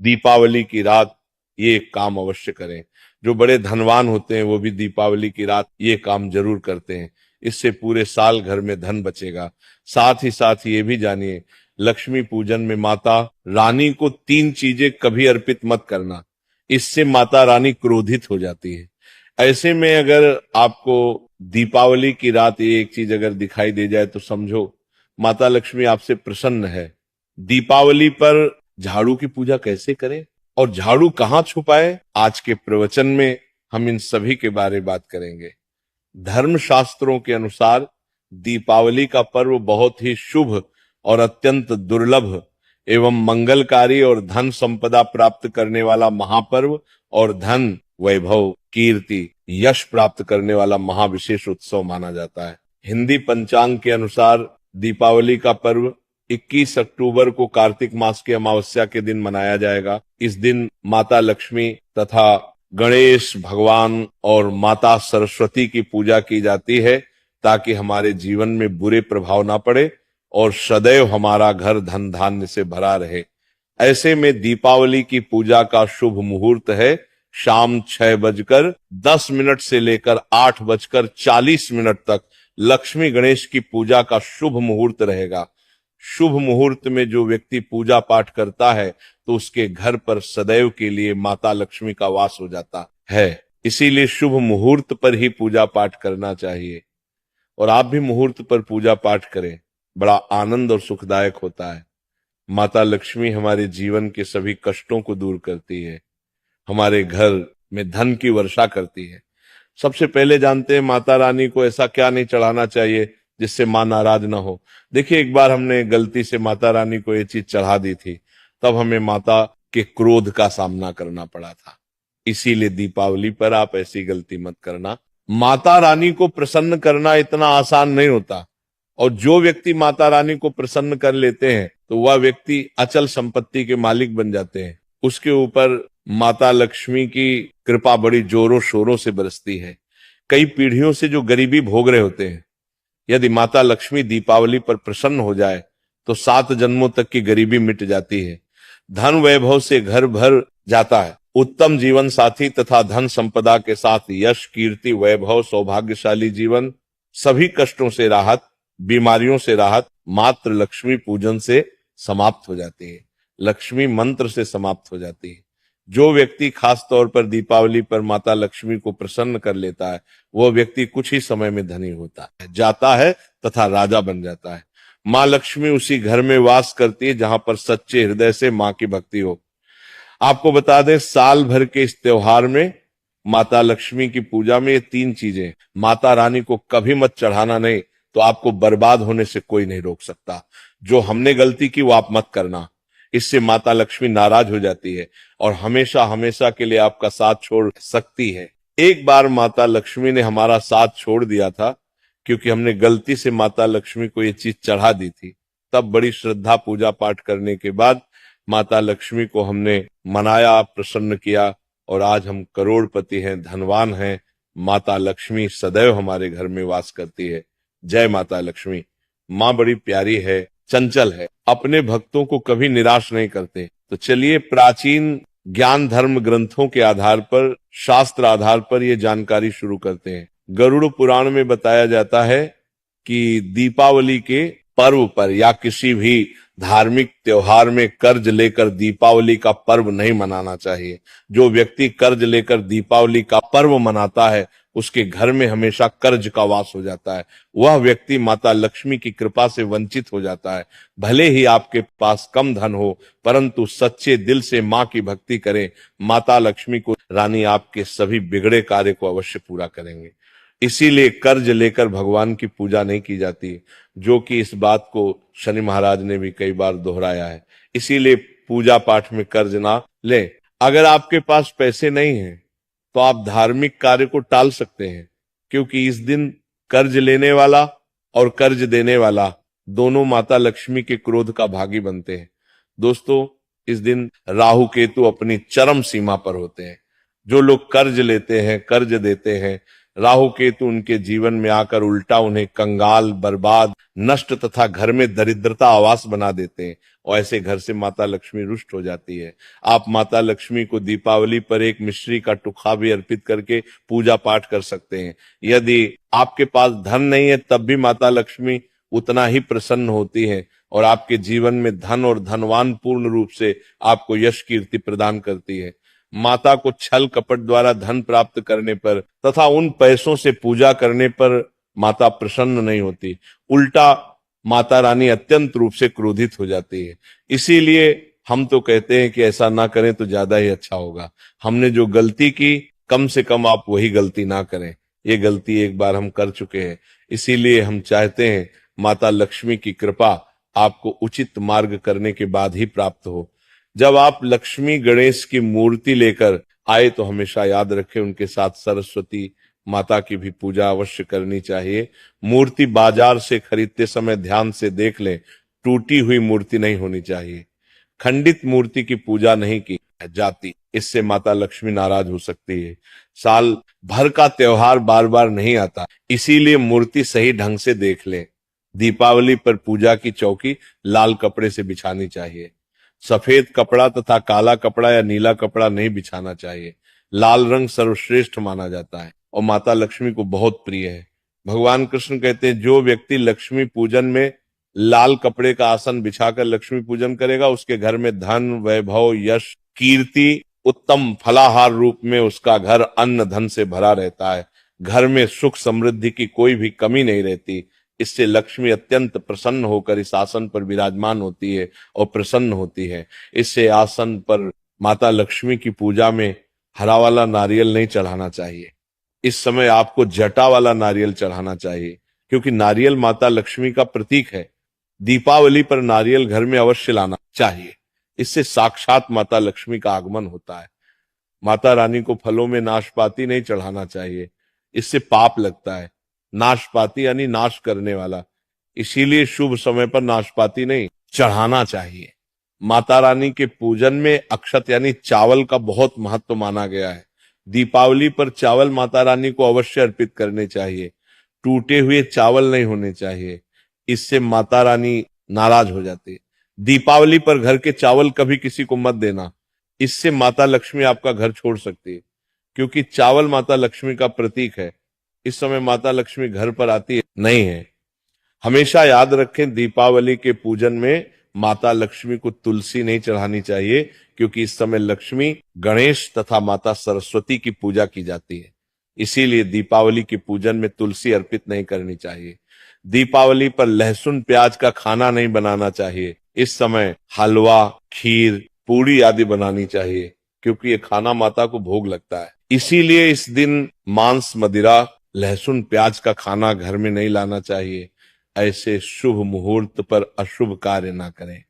दीपावली की रात ये काम अवश्य करें। जो बड़े धनवान होते हैं वो भी दीपावली की रात ये काम जरूर करते हैं। इससे पूरे साल घर में धन बचेगा। साथ ही साथ ये भी जानिए, लक्ष्मी पूजन में माता रानी को 3 चीजें कभी अर्पित मत करना, इससे माता रानी क्रोधित हो जाती है। ऐसे में अगर आपको दीपावली की रात ये एक चीज अगर दिखाई दे जाए तो समझो माता लक्ष्मी आपसे प्रसन्न है। दीपावली पर झाड़ू की पूजा कैसे करें और झाड़ू कहाँ छुपाए, आज के प्रवचन में हम इन सभी के बारे में बात करेंगे। धर्म शास्त्रों के अनुसार दीपावली का पर्व बहुत ही शुभ और अत्यंत दुर्लभ एवं मंगलकारी और धन संपदा प्राप्त करने वाला महापर्व और धन वैभव कीर्ति यश प्राप्त करने वाला महाविशेष उत्सव माना जाता है। हिंदी पंचांग के अनुसार दीपावली का पर्व 21 अक्टूबर को कार्तिक मास की अमावस्या के दिन मनाया जाएगा। इस दिन माता लक्ष्मी तथा गणेश भगवान और माता सरस्वती की पूजा की जाती है ताकि हमारे जीवन में बुरे प्रभाव ना पड़े और सदैव हमारा घर धन धान्य से भरा रहे। ऐसे में दीपावली की पूजा का शुभ मुहूर्त है शाम 6:10 से लेकर 8:40 तक लक्ष्मी गणेश की पूजा का शुभ मुहूर्त रहेगा। शुभ मुहूर्त में जो व्यक्ति पूजा पाठ करता है तो उसके घर पर सदैव के लिए माता लक्ष्मी का वास हो जाता है। इसीलिए शुभ मुहूर्त पर ही पूजा पाठ करना चाहिए और आप भी मुहूर्त पर पूजा पाठ करें, बड़ा आनंद और सुखदायक होता है। माता लक्ष्मी हमारे जीवन के सभी कष्टों को दूर करती है, हमारे घर में धन की वर्षा करती है। सबसे पहले जानते हैं माता रानी को ऐसा क्या नहीं चढ़ाना चाहिए जिससे मां नाराज ना हो। देखिए, एक बार हमने गलती से माता रानी को ये चीज चढ़ा दी थी, तब हमें माता के क्रोध का सामना करना पड़ा था। इसीलिए दीपावली पर आप ऐसी गलती मत करना। माता रानी को प्रसन्न करना इतना आसान नहीं होता और जो व्यक्ति माता रानी को प्रसन्न कर लेते हैं तो वह व्यक्ति अचल संपत्ति के मालिक बन जाते हैं। उसके ऊपर माता लक्ष्मी की कृपा बड़ी जोरों शोरों से बरसती है। कई पीढ़ियों से जो गरीबी भोग रहे होते हैं, यदि माता लक्ष्मी दीपावली पर प्रसन्न हो जाए तो 7 जन्मों तक की गरीबी मिट जाती है। धन वैभव से घर भर जाता है। उत्तम जीवन साथी तथा धन संपदा के साथ यश कीर्ति वैभव सौभाग्यशाली जीवन, सभी कष्टों से राहत, बीमारियों से राहत मात्र लक्ष्मी पूजन से समाप्त हो जाती है, लक्ष्मी मंत्र से समाप्त हो जाती है। जो व्यक्ति खास तौर पर दीपावली पर माता लक्ष्मी को प्रसन्न कर लेता है वह व्यक्ति कुछ ही समय में धनी होता है, जाता है तथा राजा बन जाता है। माँ लक्ष्मी उसी घर में वास करती है जहां पर सच्चे हृदय से माँ की भक्ति हो। आपको बता दें, साल भर के इस त्योहार में माता लक्ष्मी की पूजा में ये 3 चीजें, माता रानी को कभी मत चढ़ाना, नहीं तो आपको बर्बाद होने से कोई नहीं रोक सकता। जो हमने गलती की वो आप मत करना, इससे माता लक्ष्मी नाराज हो जाती है और हमेशा हमेशा के लिए आपका साथ छोड़ सकती है। एक बार माता लक्ष्मी ने हमारा साथ छोड़ दिया था क्योंकि हमने गलती से माता लक्ष्मी को ये चीज चढ़ा दी थी। तब बड़ी श्रद्धा पूजा पाठ करने के बाद माता लक्ष्मी को हमने मनाया, प्रसन्न किया और आज हम करोड़पति हैं, धनवान हैं। माता लक्ष्मी सदैव हमारे घर में वास करती है। जय माता लक्ष्मी। माँ बड़ी प्यारी है, चंचल है, अपने भक्तों को कभी निराश नहीं करते। तो चलिए प्राचीन ज्ञान धर्म ग्रंथों के आधार पर, शास्त्र आधार पर ये जानकारी शुरू करते हैं। गरुड़ पुराण में बताया जाता है कि दीपावली के पर्व पर या किसी भी धार्मिक त्योहार में कर्ज लेकर दीपावली का पर्व नहीं मनाना चाहिए। जो व्यक्ति कर्ज लेकर दीपावली का पर्व मनाता है उसके घर में हमेशा कर्ज का वास हो जाता है। वह व्यक्ति माता लक्ष्मी की कृपा से वंचित हो जाता है। भले ही आपके पास कम धन हो परंतु सच्चे दिल से माँ की भक्ति करें, माता लक्ष्मी को रानी आपके सभी बिगड़े कार्य को अवश्य पूरा करेंगे। इसीलिए कर्ज लेकर भगवान की पूजा नहीं की जाती, जो कि इस बात को शनि महाराज ने भी कई बार दोहराया है। इसीलिए पूजा पाठ में कर्ज ना लें। अगर आपके पास पैसे नहीं हैं तो आप धार्मिक कार्य को टाल सकते हैं, क्योंकि इस दिन कर्ज लेने वाला और कर्ज देने वाला दोनों माता लक्ष्मी के क्रोध का भागी बनते हैं। दोस्तों, इस दिन राहु केतु अपनी चरम सीमा पर होते हैं। जो लोग कर्ज लेते हैं, कर्ज देते हैं, राहु केतु उनके जीवन में आकर उल्टा उन्हें कंगाल, बर्बाद, नष्ट तथा घर में दरिद्रता आवास बना देते हैं। और ऐसे घर से माता लक्ष्मी रुष्ट हो जाती है। आप माता लक्ष्मी को दीपावली पर एक मिश्री का टुकड़ा भी अर्पित करके पूजा पाठ कर सकते हैं। यदि आपके पास धन नहीं है तब भी माता लक्ष्मी उतना ही प्रसन्न होती है और आपके जीवन में धन और धनवान पूर्ण रूप से आपको यश कीर्ति प्रदान करती है। माता को छल कपट द्वारा धन प्राप्त करने पर तथा उन पैसों से पूजा करने पर माता प्रसन्न नहीं होती, उल्टा माता रानी अत्यंत रूप से क्रोधित हो जाती है। इसीलिए हम तो कहते हैं कि ऐसा ना करें तो ज्यादा ही अच्छा होगा। हमने जो गलती की कम से कम आप वही गलती ना करें। ये गलती एक बार हम कर चुके हैं, इसीलिए हम चाहते हैं माता लक्ष्मी की कृपा आपको उचित मार्ग करने के बाद ही प्राप्त हो। जब आप लक्ष्मी गणेश की मूर्ति लेकर आए तो हमेशा याद रखें उनके साथ सरस्वती माता की भी पूजा अवश्य करनी चाहिए। मूर्ति बाजार से खरीदते समय ध्यान से देख लें, टूटी हुई मूर्ति नहीं होनी चाहिए। खंडित मूर्ति की पूजा नहीं की जाती, इससे माता लक्ष्मी नाराज हो सकती है। साल भर का त्योहार बार बार नहीं आता, इसीलिए मूर्ति सही ढंग से देख लें। दीपावली पर पूजा की चौकी लाल कपड़े से बिछानी चाहिए। सफेद कपड़ा तथा काला कपड़ा या नीला कपड़ा नहीं बिछाना चाहिए। लाल रंग सर्वश्रेष्ठ माना जाता है और माता लक्ष्मी को बहुत प्रिय है। भगवान कृष्ण कहते हैं जो व्यक्ति लक्ष्मी पूजन में लाल कपड़े का आसन बिछाकर लक्ष्मी पूजन करेगा उसके घर में धन वैभव यश कीर्ति उत्तम फलाहार रूप में उसका घर अन्न धन से भरा रहता है। घर में सुख समृद्धि की कोई भी कमी नहीं रहती। इससे लक्ष्मी अत्यंत प्रसन्न होकर इस आसन पर विराजमान होती है और प्रसन्न होती है। इससे आसन पर माता लक्ष्मी की पूजा में हरा वाला नारियल नहीं चढ़ाना चाहिए। इस समय आपको जटा वाला नारियल चढ़ाना चाहिए, क्योंकि नारियल माता लक्ष्मी का प्रतीक है। दीपावली पर नारियल घर में अवश्य लाना चाहिए, इससे साक्षात माता लक्ष्मी का आगमन होता है। माता रानी को फलों में नाशपाती नहीं चढ़ाना चाहिए, इससे पाप लगता है। नाशपाती यानी नाश करने वाला, इसीलिए शुभ समय पर नाशपाती नहीं चढ़ाना चाहिए। माता रानी के पूजन में अक्षत यानी चावल का बहुत महत्व माना गया है। दीपावली पर चावल माता रानी को अवश्य अर्पित करने चाहिए। टूटे हुए चावल नहीं होने चाहिए, इससे माता रानी नाराज हो जाती है। दीपावली पर घर के चावल कभी किसी को मत देना, इससे माता लक्ष्मी आपका घर छोड़ सकती है, क्योंकि चावल माता लक्ष्मी का प्रतीक है। इस समय माता लक्ष्मी घर पर आती है नहीं है। हमेशा याद रखें दीपावली के पूजन में माता लक्ष्मी को तुलसी नहीं चढ़ानी चाहिए, क्योंकि इस समय लक्ष्मी गणेश तथा माता सरस्वती की पूजा की जाती है। इसीलिए दीपावली के पूजन में तुलसी अर्पित नहीं करनी चाहिए। दीपावली पर लहसुन प्याज का खाना नहीं बनाना चाहिए। इस समय हलवा खीर पूरी आदि बनानी चाहिए, क्योंकि ये खाना माता को भोग लगता है। इसीलिए इस दिन मांस मदिरा लहसुन प्याज का खाना घर में नहीं लाना चाहिए। ऐसे शुभ मुहूर्त पर अशुभ कार्य ना करें।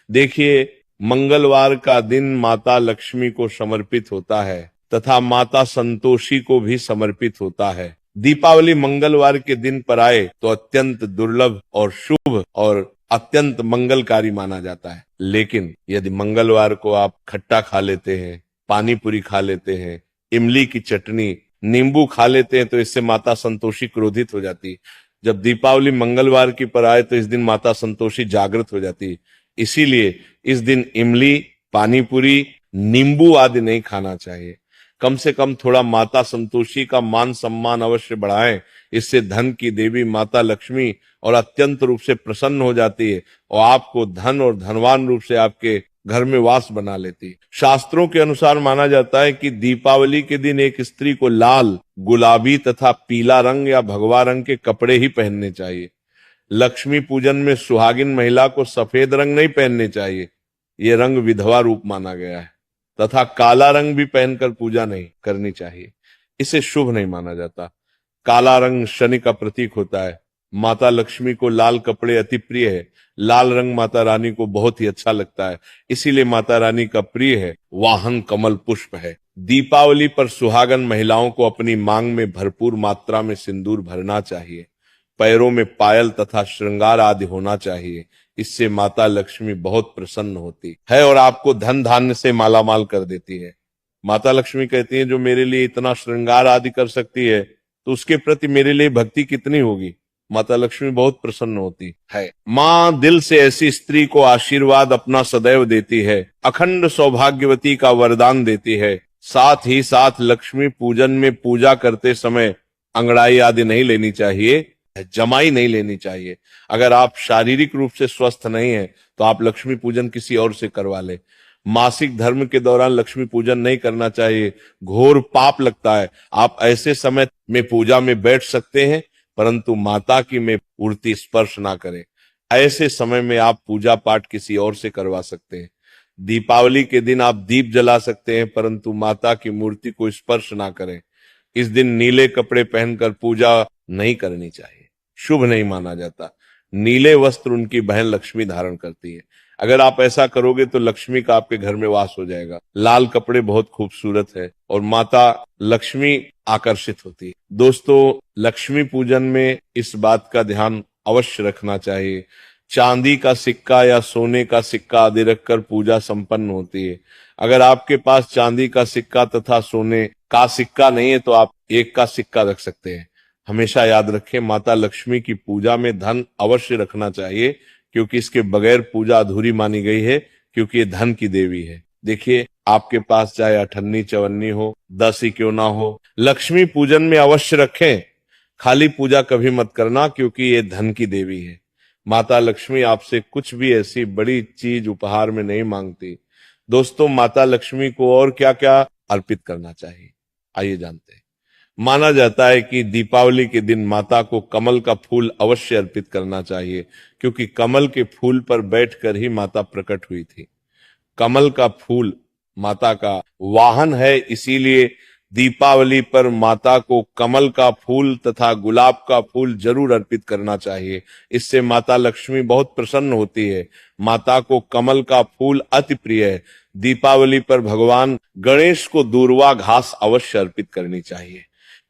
देखिए, मंगलवार का दिन माता लक्ष्मी को समर्पित होता है तथा माता संतोषी को भी समर्पित होता है। दीपावली मंगलवार के दिन पर आए तो अत्यंत दुर्लभ और शुभ और अत्यंत मंगलकारी माना जाता है। लेकिन यदि मंगलवार को आप खट्टा खा लेते हैं, पानी पूरी खा लेते हैं, इमली की चटनी नींबू खा लेते हैं तो इससे माता संतोषी क्रोधित हो जाती है। जब दीपावली मंगलवार की पर आए तो इस दिन माता संतोषी जागृत हो जाती है। इसीलिए इस दिन इमली पानी पूरी नींबू आदि नहीं खाना चाहिए। कम से कम थोड़ा माता संतोषी का मान सम्मान अवश्य बढ़ाएं, इससे धन की देवी माता लक्ष्मी और अत्यंत रूप से प्रसन्न हो जाती है और आपको धन और धनवान रूप से आपके घर में वास बना लेती है। शास्त्रों के अनुसार माना जाता है कि दीपावली के दिन एक स्त्री को लाल गुलाबी तथा पीला रंग या भगवा रंग के कपड़े ही पहनने चाहिए। लक्ष्मी पूजन में सुहागिन महिला को सफेद रंग नहीं पहनने चाहिए, ये रंग विधवा रूप माना गया है। तथा काला रंग भी पहनकर पूजा नहीं करनी चाहिए, इसे शुभ नहीं माना जाता। काला रंग शनि का प्रतीक होता है। माता लक्ष्मी को लाल कपड़े अति प्रिय है। लाल रंग माता रानी को बहुत ही अच्छा लगता है, इसीलिए माता रानी का प्रिय है वाहन कमल पुष्प है। दीपावली पर सुहागन महिलाओं को अपनी मांग में भरपूर मात्रा में सिंदूर भरना चाहिए। पैरों में पायल तथा श्रृंगार आदि होना चाहिए, इससे माता लक्ष्मी बहुत प्रसन्न होती है और आपको धन धान्य से मालामाल कर देती है। माता लक्ष्मी कहती है जो मेरे लिए इतना श्रृंगार आदि कर सकती है तो उसके प्रति मेरे लिए भक्ति कितनी होगी। माता लक्ष्मी बहुत प्रसन्न होती है। माँ दिल से ऐसी स्त्री को आशीर्वाद अपना सदैव देती है, अखंड सौभाग्यवती का वरदान देती है। साथ ही साथ लक्ष्मी पूजन में पूजा करते समय अंगड़ाई आदि नहीं लेनी चाहिए, जमाई नहीं लेनी चाहिए। अगर आप शारीरिक रूप से स्वस्थ नहीं है तो आप लक्ष्मी पूजन किसी और से करवा ले। मासिक धर्म के दौरान लक्ष्मी पूजन नहीं करना चाहिए, घोर पाप लगता है। आप ऐसे समय में पूजा में बैठ सकते हैं, परंतु माता की में मूर्ति स्पर्श ना करें। ऐसे समय में आप पूजा पाठ किसी और से करवा सकते हैं। दीपावली के दिन आप दीप जला सकते हैं, परंतु माता की मूर्ति को स्पर्श ना करें। इस दिन नीले कपड़े पहनकर पूजा नहीं करनी चाहिए, शुभ नहीं माना जाता। नीले वस्त्र उनकी बहन लक्ष्मी धारण करती है। अगर आप ऐसा करोगे तो लक्ष्मी का आपके घर में वास हो जाएगा। लाल कपड़े बहुत खूबसूरत है और माता लक्ष्मी आकर्षित होती है। दोस्तों, लक्ष्मी पूजन में इस बात का ध्यान अवश्य रखना चाहिए, चांदी का सिक्का या सोने का सिक्का आदि रखकर पूजा संपन्न होती है। अगर आपके पास चांदी का सिक्का तथा सोने का सिक्का नहीं है तो आप एक का सिक्का रख सकते हैं। हमेशा याद रखें, माता लक्ष्मी की पूजा में धन अवश्य रखना चाहिए, क्योंकि इसके बगैर पूजा अधूरी मानी गई है, क्योंकि ये धन की देवी है। देखिए, आपके पास चाहे अठन्नी चवन्नी हो, 10 ही क्यों ना हो, लक्ष्मी पूजन में अवश्य रखें। खाली पूजा कभी मत करना, क्योंकि ये धन की देवी है। माता लक्ष्मी आपसे कुछ भी ऐसी बड़ी चीज उपहार में नहीं मांगती। दोस्तों, माता लक्ष्मी को और क्या क्या अर्पित करना चाहिए, आइए जानते हैं। माना जाता है कि दीपावली के दिन माता को कमल का फूल अवश्य अर्पित करना चाहिए, क्योंकि कमल के फूल पर बैठकर ही माता प्रकट हुई थी। कमल का फूल माता का वाहन है, इसीलिए दीपावली पर माता को कमल का फूल तथा गुलाब का फूल जरूर अर्पित करना चाहिए। इससे माता लक्ष्मी बहुत प्रसन्न होती है। माता को कमल का फूल अति प्रिय है। दीपावली पर भगवान गणेश को दूर्वा घास अवश्य अर्पित करनी चाहिए।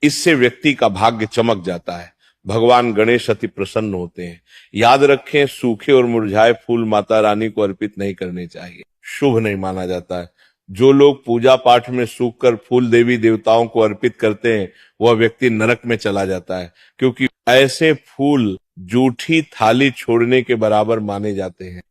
इससे व्यक्ति का भाग्य चमक जाता है। भगवान गणेश अति प्रसन्न होते हैं। याद रखें, सूखे और मुरझाए फूल माता रानी को अर्पित नहीं करने चाहिए, शुभ नहीं माना जाता है। जो लोग पूजा पाठ में सूखकर फूल देवी देवताओं को अर्पित करते हैं, वह व्यक्ति नरक में चला जाता है, क्योंकि ऐसे फूल जूठी थाली छोड़ने के बराबर माने जाते हैं।